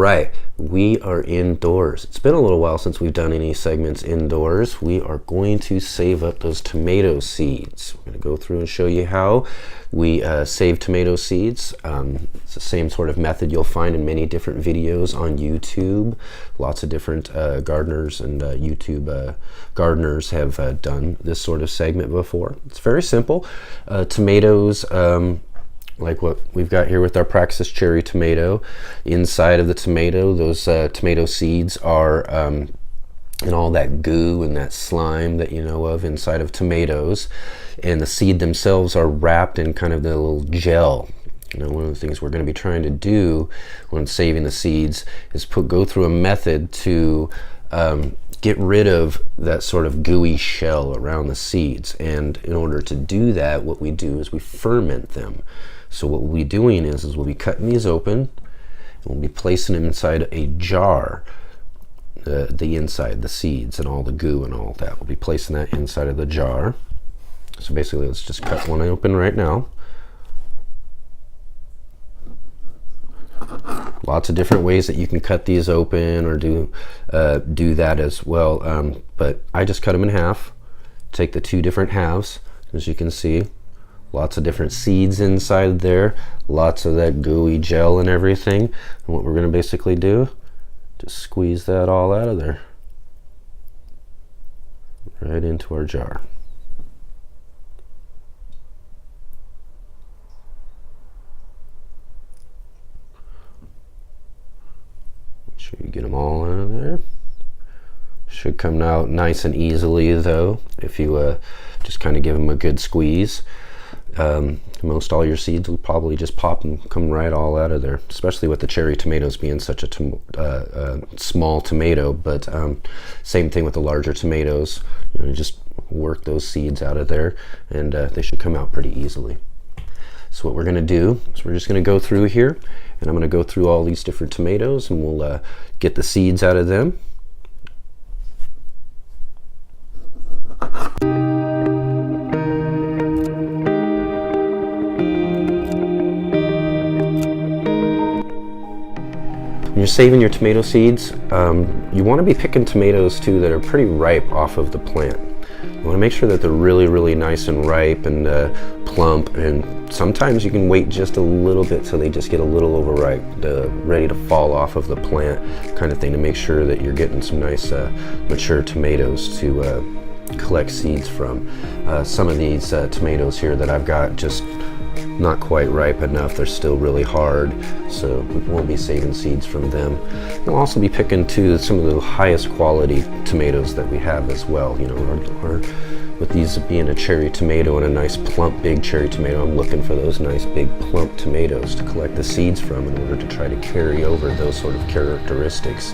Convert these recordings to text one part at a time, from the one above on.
right, we are indoors. It's been a little while since we've done any segments indoors. We are going to save up those tomato seeds. We're going to go through and show you how we save tomato seeds. It's the same sort of method you'll find in many different videos on YouTube. Lots of different gardeners and YouTube gardeners have done this sort of segment before. It's very simple. Tomatoes, like what we've got here with our Praxxus cherry tomato. Inside of the tomato, those tomato seeds are and all that goo and that slime that you know of inside of tomatoes, and the seed themselves are wrapped in kind of the little gel. You know, one of the things we're going to be trying to do when saving the seeds is go through a method to get rid of that sort of gooey shell around the seeds. And in order to do that, what we do is we ferment them. So what we'll be doing is we'll be cutting these open, and we'll be placing them inside a jar. The inside, the seeds and all the goo and all that, we'll be placing that inside of the jar. So basically, let's just cut one open right now. Lots of different ways that you can cut these open or do that as well. But I just cut them in half. Take the two different halves, as you can see. Lots of different seeds inside there, lots of that gooey gel and everything. And what we're going to basically do, just squeeze that all out of there, right into our jar. Make sure you get them all out of there. Should come out nice and easily though, if you just kind of give them a good squeeze. Most all your seeds will probably just pop and come right all out of there, especially with the cherry tomatoes being such a small tomato. But same thing with the larger tomatoes. You know, just work those seeds out of there, and they should come out pretty easily. So what we're going to do is we're just going to go through here, and I'm going to go through all these different tomatoes, and we'll get the seeds out of them. When you're saving your tomato seeds, you want to be picking tomatoes too that are pretty ripe off of the plant. You want to make sure that they're really, really nice and ripe and plump, and sometimes you can wait just a little bit till they just get a little overripe, ready to fall off of the plant kind of thing, to make sure that you're getting some nice mature tomatoes to collect seeds from. Some of these tomatoes here that I've got just not quite ripe enough. They're still really hard, so we won't be saving seeds from them. We'll also be picking too some of the highest quality tomatoes that we have as well. You know, or with these being a cherry tomato and a nice plump big cherry tomato, I'm looking for those nice big plump tomatoes to collect the seeds from in order to try to carry over those sort of characteristics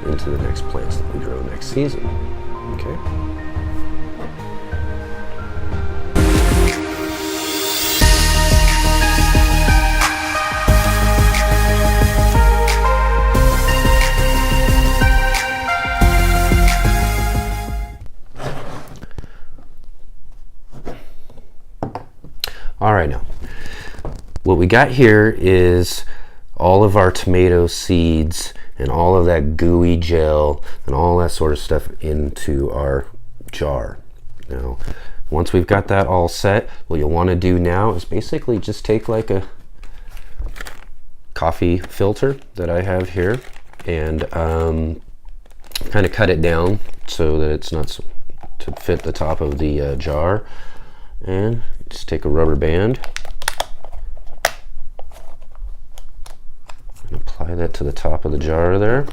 into the next plants that we grow next season. Okay. All right, now what we got here is all of our tomato seeds and all of that gooey gel and all that sort of stuff into our jar. Now, once we've got that all set, what you'll want to do now is basically just take like a coffee filter that I have here and kind of cut it down so that it's not to fit the top of the jar, and just take a rubber band and apply that to the top of the jar there.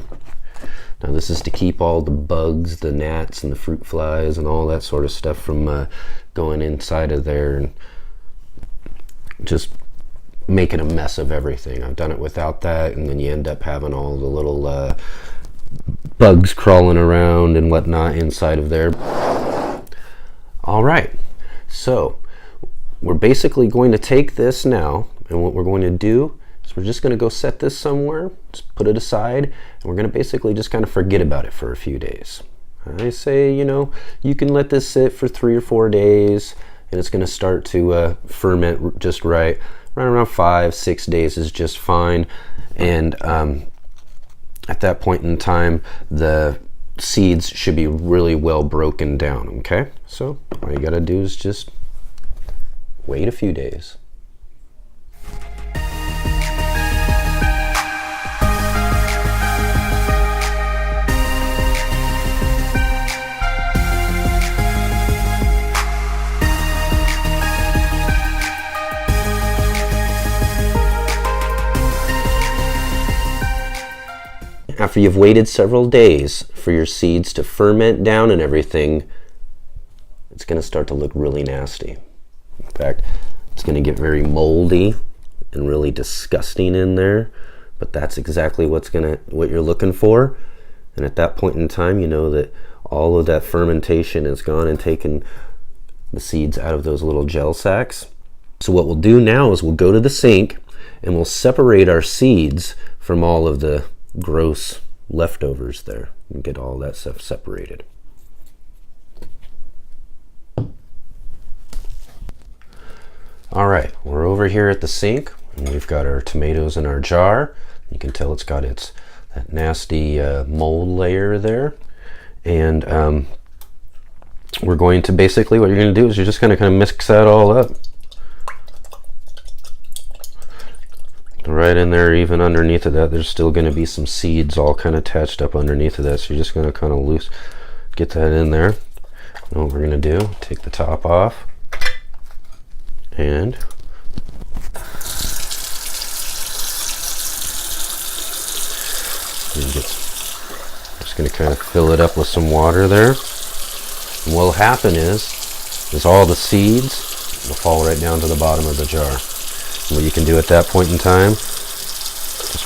Now this is to keep all the bugs, the gnats and the fruit flies and all that sort of stuff from going inside of there and just making a mess of everything. I've done it without that, and then you end up having all the little bugs crawling around and whatnot inside of there. All right, so we're basically going to take this now, and what we're going to do is we're just going to go set this somewhere, just put it aside, and we're going to basically just kind of forget about it for a few days. I say, you know, you can let this sit for 3 or 4 days, and it's going to start to ferment just right. Around 5-6 days is just fine. And At that point in time, the seeds should be really well broken down, okay? So all you gotta do is just wait a few days. After you've waited several days for your seeds to ferment down and everything, it's going to start to look really nasty. In fact, it's going to get very moldy and really disgusting in there, but that's exactly what you're looking for. And at that point in time, you know that all of that fermentation is gone and taken the seeds out of those little gel sacks. So what we'll do now is we'll go to the sink and we'll separate our seeds from all of the gross leftovers there and get all that stuff separated. All right, we're over here at the sink and we've got our tomatoes in our jar. You can tell it's got that nasty mold layer there. And we're going to basically, what you're going to do is you're just going to kind of mix that all up. Right in there, even underneath of that, there's still going to be some seeds all kind of attached up underneath of that. So you're just going to kind of get that in there. And what we're going to do, take the top off, and just going to kind of fill it up with some water there. And what will happen is all the seeds will fall right down to the bottom of the jar. What you can do at that point in time, just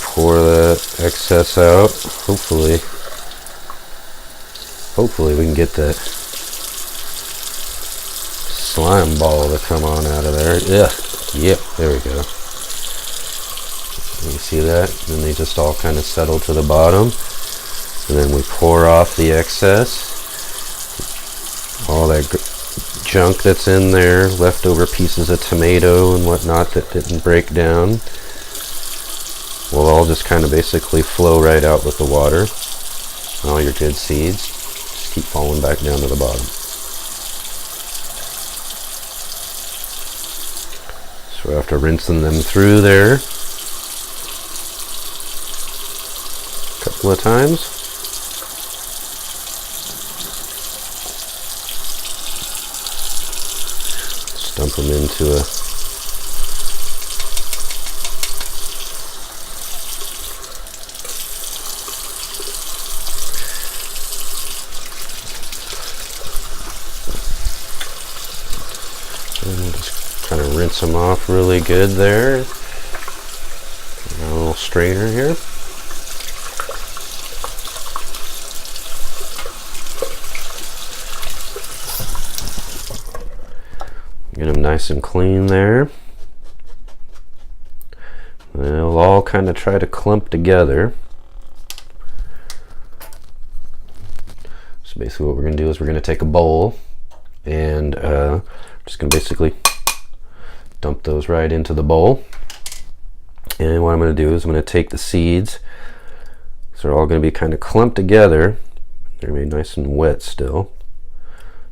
pour the excess out. Hopefully we can get that slime ball to come on out of there. Yep, there we go. You see that? And they just all kind of settle to the bottom. And then we pour off the excess. All that junk that's in there, leftover pieces of tomato and whatnot that didn't break down, will all just kind of basically flow right out with the water. All your good seeds just keep falling back down to the bottom. So after rinsing them through there a couple of times, dump them into a and we'll just kind of rinse them off really good there. A little strainer here. Get them nice and clean there. They'll all kind of try to clump together. So basically what we're going to do is we're going to take a bowl and just going to basically dump those right into the bowl. And what I'm going to do is I'm going to take the seeds. So they're all going to be kind of clumped together. They're going to be nice and wet still.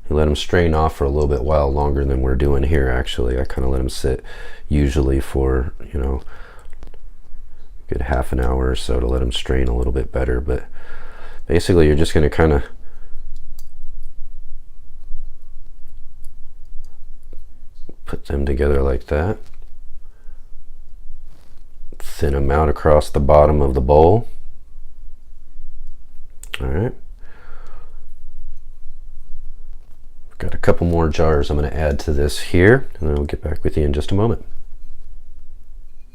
You let them strain off for a little bit while longer than we're doing here. Actually, I kind of let them sit usually for, you know, a good half an hour or so to let them strain a little bit better. But basically you're just going to kind of put them together like that, thin them out across the bottom of the bowl. All right. Got a couple more jars I'm going to add to this here, and then I'll get back with you in just a moment.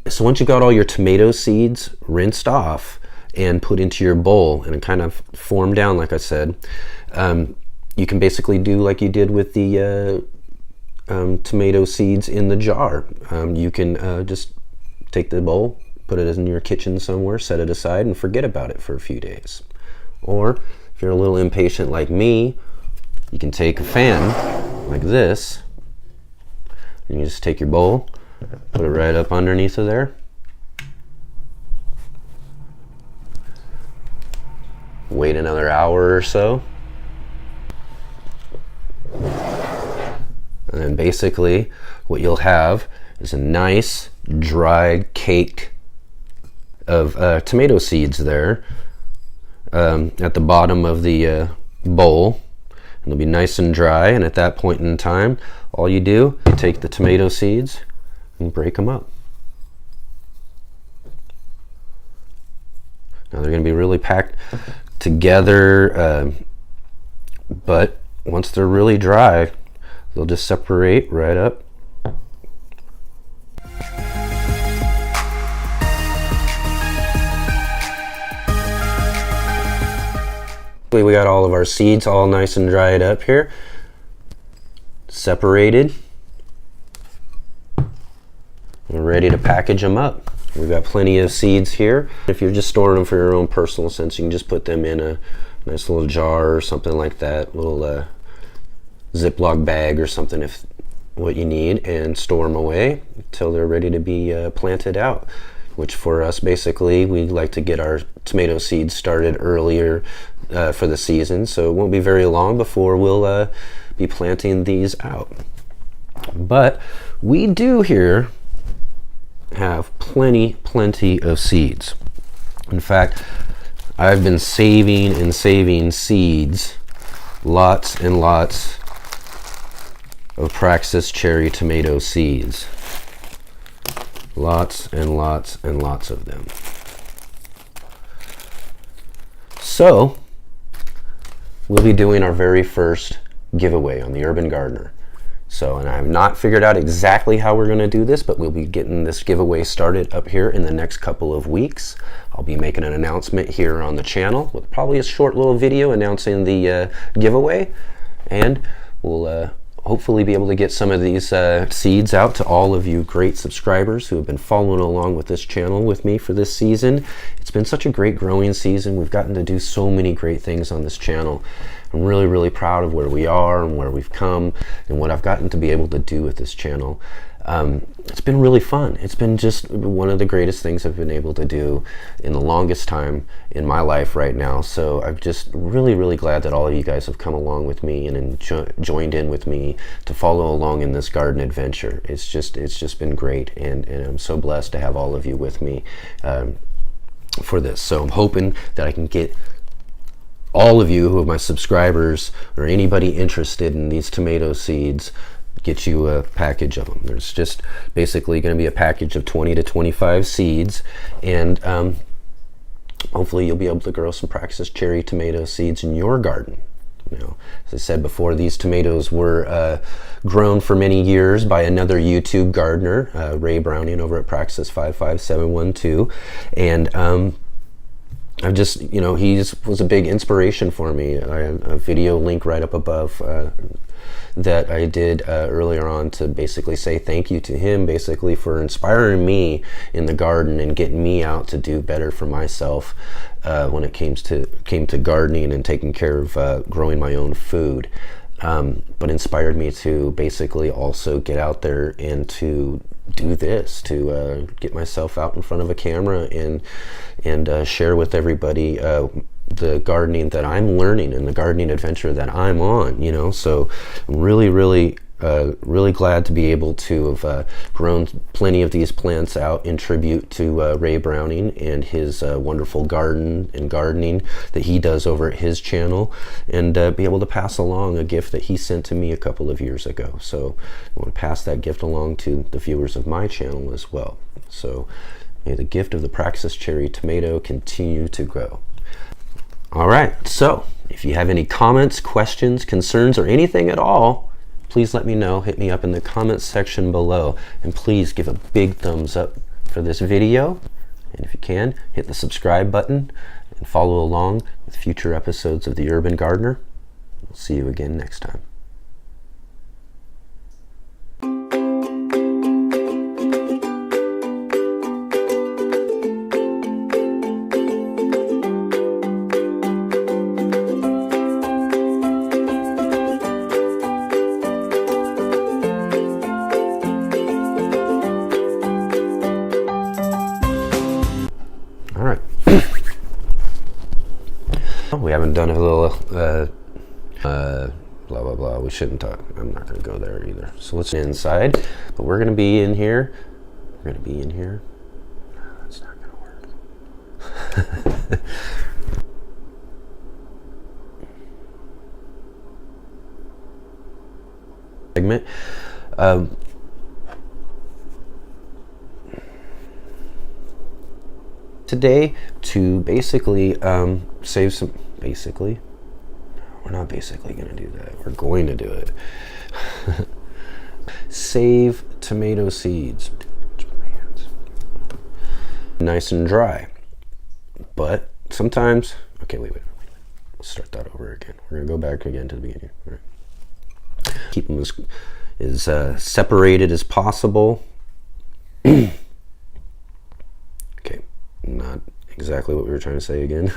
So once you got all your tomato seeds rinsed off and put into your bowl and kind of formed down, like I said, you can basically do like you did with the tomato seeds in the jar. You can just take the bowl, put it in your kitchen somewhere, set it aside, and forget about it for a few days. Or if you're a little impatient like me, you can take a fan like this, and you just take your bowl, put it right up underneath of there, Wait another hour or so. And then basically what you'll have is a nice dried cake of tomato seeds there at the bottom of the bowl. And they'll be nice and dry, and at that point in time, all you do, you take the tomato seeds and break them up. Now they're going to be really packed together, but once they're really dry, they'll just separate right up. We got all of our seeds all nice and dried up here, separated. We're ready to package them up. We've got plenty of seeds here. If you're just storing them for your own personal sense, you can just put them in a nice little jar or something like that, little Ziploc bag or something if what you need, and store them away until they're ready to be planted out. Which for us, basically, we like to get our tomato seeds started earlier for the season, so it won't be very long before we'll be planting these out. But we do here have plenty of seeds. In fact, I've been saving and saving seeds, lots and lots of Praxxus cherry tomato seeds. Lots and lots and lots of them. So we'll be doing our very first giveaway on the Urban Gardener. So, and I have not figured out exactly how we're going to do this, but we'll be getting this giveaway started up here in the next couple of weeks. I'll be making an announcement here on the channel with probably a short little video announcing the giveaway, and we'll hopefully be able to get some of these seeds out to all of you great subscribers who have been following along with this channel with me for this season. It's been such a great growing season. We've gotten to do so many great things on this channel. I'm really proud of where we are and where we've come and what I've gotten to be able to do with this channel. It's been really fun. It's been just one of the greatest things I've been able to do in the longest time in my life right now. So I'm just really glad that all of you guys have come along with me and joined in with me to follow along in this garden adventure. It's just been great, and I'm so blessed to have all of you with me for this. So I'm hoping that I can get all of you who are my subscribers or anybody interested in these tomato seeds, get you a package of them. There's just basically going to be a package of 20 to 25 seeds, and hopefully you'll be able to grow some Praxxus cherry tomato seeds in your garden. You know, as I said before, these tomatoes were grown for many years by another YouTube gardener, Ray Browning over at Praxxus 55712, and I've just, you know, he was a big inspiration for me. I have a video link right up above that I did earlier on to basically say thank you to him, basically for inspiring me in the garden and getting me out to do better for myself when it came to gardening and taking care of growing my own food. But inspired me to basically also get out there and to do this, to get myself out in front of a camera and share with everybody the gardening that I'm learning and the gardening adventure that I'm on, you know. So I'm really glad to be able to have grown plenty of these plants out in tribute to Ray Browning and his wonderful garden and gardening that he does over at his channel, and be able to pass along a gift that he sent to me a couple of years ago. So I want to pass that gift along to the viewers of my channel as well. So may the gift of the Praxxus cherry tomato continue to grow. All right, so if you have any comments, questions, concerns, or anything at all, please let me know. Hit me up in the comments section below, and please give a big thumbs up for this video, and if you can, hit the subscribe button and follow along with future episodes of The Urban Gardener. We'll see you again next time. haven't done a little blah blah blah. We shouldn't talk. I'm not going to go there either. So let's inside, but we're going to be in here. We're going to be in here. No, that's not going to work. Segment. Today to basically save some. Basically, we're not basically going to do that. We're going to do it. Save tomato seeds. Nice and dry. But sometimes, okay, wait. Let's start that over again. We're going to go back again to the beginning. All right. Keep them as separated as possible. Okay, not exactly what we were trying to say again.